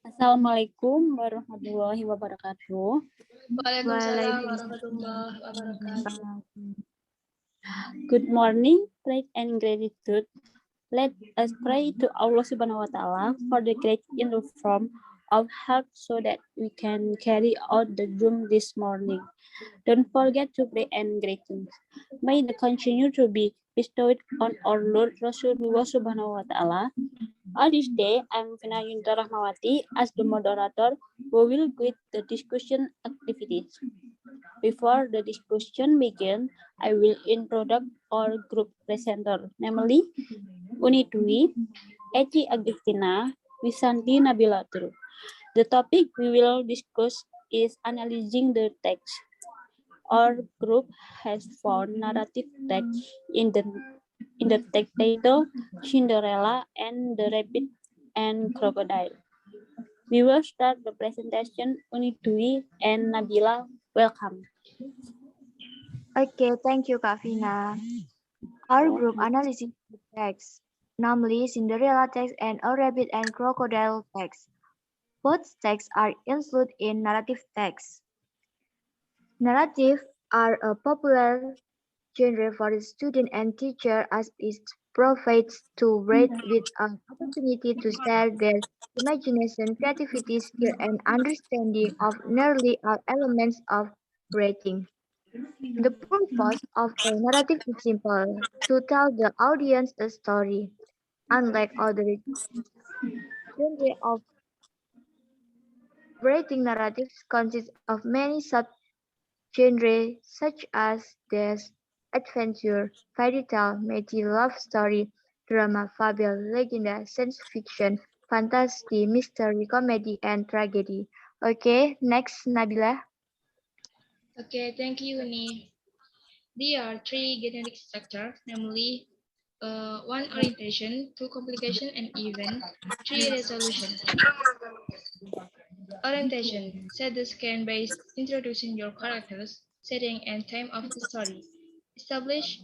Assalamualaikum warahmatullahi wabarakatuh. Waalaikumsalam warahmatullahi wabarakatuh. Good morning, praise and gratitude. Let us pray to Allah Subhanahu wa Ta'ala for the great reform of health so that we can carry out the Zoom this morning. Don't forget to pray and greetings. May the continue to be bestowed on our Lord Rasulullah Subhanahu wa Ta'ala. On this day, I'm Fina Yunta Rahmawati as the moderator who will guide the discussion activities. Before the discussion begins, I will introduce our group presenter, namely Unitui, Eci Agustina, Wisanti Nabilatur. The topic we will discuss is analyzing the text. Our group has found narrative text in the text title Cinderella and the Rabbit and Crocodile. We will start the presentation. Unitui and Nabila, welcome. Okay, thank you, Kak Vina. Our group analyzes the text, namely Cinderella text and A Rabbit and Crocodile text. Both texts are included in narrative text. Narrative are a popular genre for student and teacher as it provides to read with an opportunity to share their imagination, creativity, skill, and understanding of nearly all elements of writing. The purpose of a narrative is simple: to tell the audience a story. Unlike other genres of writing, narratives consist of many sub-genres such as death, adventure, fairy tale, myth, love story, drama, fable, legend, science fiction, fantasy, mystery, comedy, and tragedy. Okay, next, Nabila. Okay, thank you, Uni. There are three generic structures, namely 1. Orientation, 2. Complication and event, 3. Resolution. Orientation. Set the scene by introducing your characters, setting and time of the story. Establish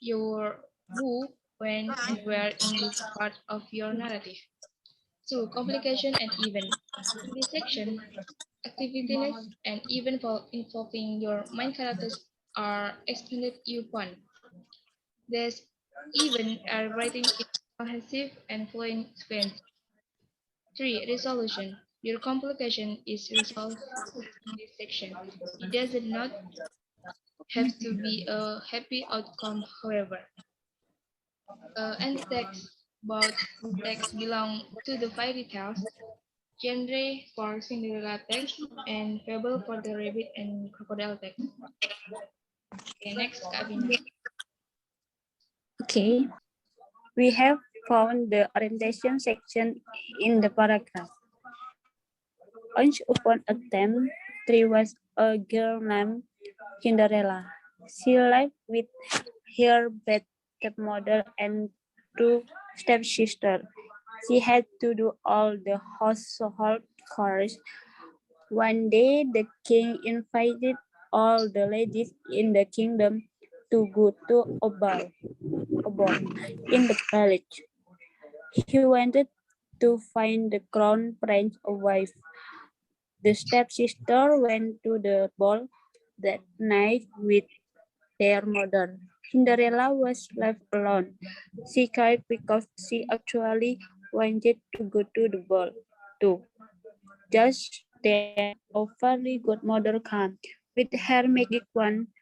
your who, when, and where in this part of your narrative. 2. Complication and event. In this section, activities and events involving your main characters are expanded upon. These events are writing in cohesive and flowing sequence. 3. Resolution. Your complication is resolved in this section. It does not have to be a happy outcome, however. And both texts belong to the fairy tales genre for Cinderella text and fable for the rabbit and crocodile text. Okay, next, Kak Bina. Okay, we have found the orientation section in the paragraph. Once upon a time, there was a girl named Cinderella. She lived with her bad stepmother and two stepsisters. She had to do all the household chores. One day, the king invited all the ladies in the kingdom to go to a ball in the village. He wanted to find the crown prince a wife. The stepsister went to the ball that night with their mother. Cinderella was left alone. She cried because she actually wanted to go to the ball too. Just then, a fairy godmother came. With her magic wand,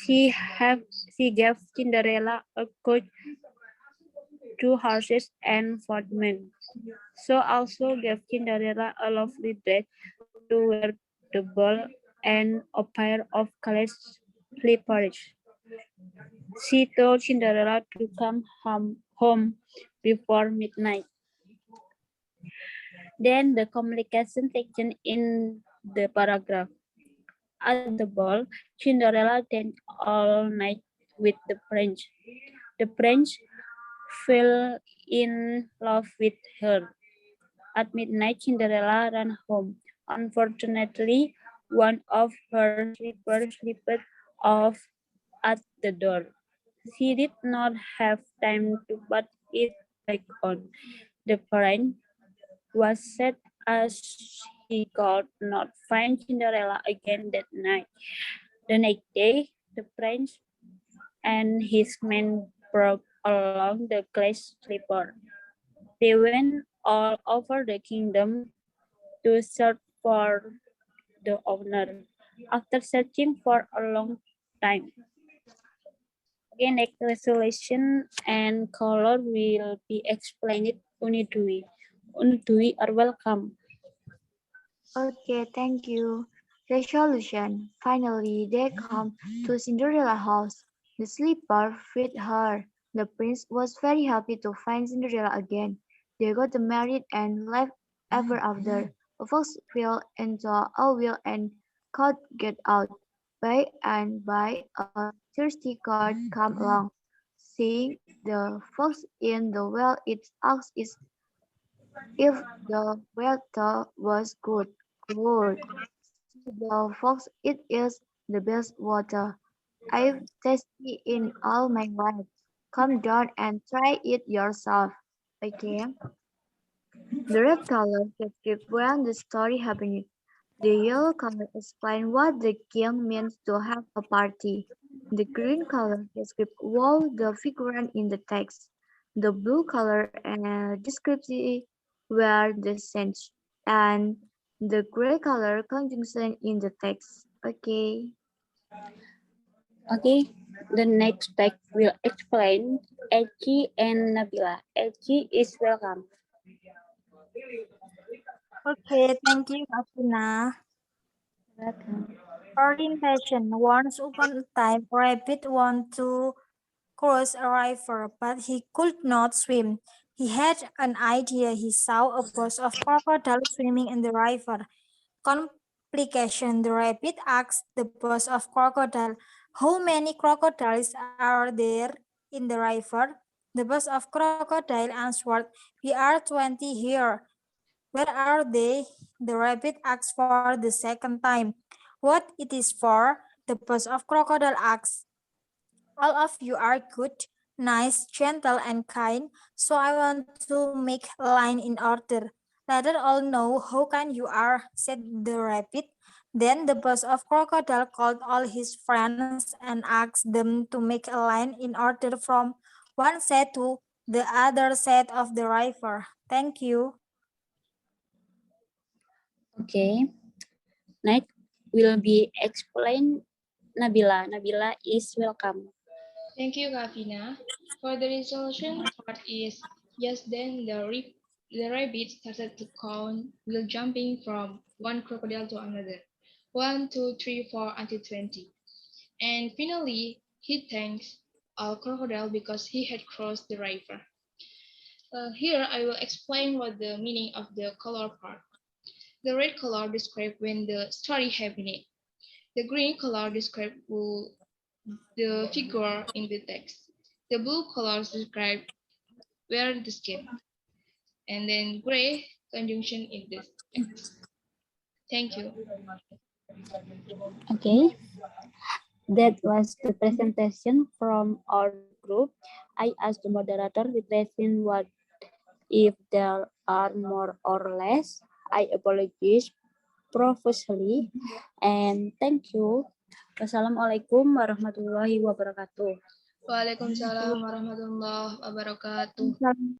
she, have, she gave Cinderella a coach, two horses, and 4 men. So also gave Cinderella a lovely dress to wear the ball and a pair of clay slippers. She told Cinderella to come home before midnight. Then the communication section in the paragraph. At the ball, Cinderella danced all night with the prince. The prince fell in love with her. At midnight, Cinderella ran home. Unfortunately, one of her slippers slipped off at the door. She did not have time to put it back on. The prince was sad as he could not find Cinderella again that night. The next day, the prince and his men broke along the glass slipper. They went all over the kingdom to search for the owner. After searching for a long time, okay, next resolution and color will be explained Unidui. Unidui are welcome. Okay, thank you. Resolution. Finally, they come to Cinderella house. The sleeper freed her. The prince was very happy to find Cinderella again. They got married and lived ever after. A fox fell into a well and could get out. By and by, a thirsty cat came along. Seeing the fox in the well, it asked if the water was good. Good. The fox, it is the best water I've tasted in all my life. Come down and try it yourself. Okay. The red color describes when the story happened. The yellow color explains what the king means to have a party. The green color describes all the figurines in the text. The blue color describes where the sense. And the gray color conjunction in the text. Okay. Okay, the next text will explain Eci and Nabila. Eci is welcome. Okay, thank you, Afina. Welcome. Orientation. Once upon a time, Rabbit wanted to cross a river, but he could not swim. He had an idea. He saw a bunch of crocodiles swimming in the river. Complication. The rabbit asked the bunch of crocodile, "How many crocodiles are there in the river?" The bunch of crocodile answered, "We are 20 here." "Where are they?" the rabbit asked for the second time. "What it is for?" the bunch of crocodile asked. "All of you are good, nice, gentle, and kind, so I want to make a line in order. Let us all know how kind you are," said the rabbit. Then the bunch of crocodile called all his friends and asked them to make a line in order from one side to the other side of the river. Thank you. Okay, next will be explained Nabila. Nabila is welcome. Thank you, Gavina. For the resolution part is just then the rabbit started to count while jumping from one crocodile to another. 1, 2, 3, 4 until 20. And finally, he thanks a crocodile because he had crossed the river. Here I will explain what the meaning of the color part. The red color describes when the story happened. The green color describes the figure in the text. The blue colors describe where the skip, and then gray conjunction in this text. Thank you. Okay, that was the presentation from our group. I asked the moderator with question what if there are more or less. I apologize profusely and thank you. Wassalamualaikum warahmatullahi wabarakatuh. Waalaikumsalam warahmatullahi wabarakatuh. Salam.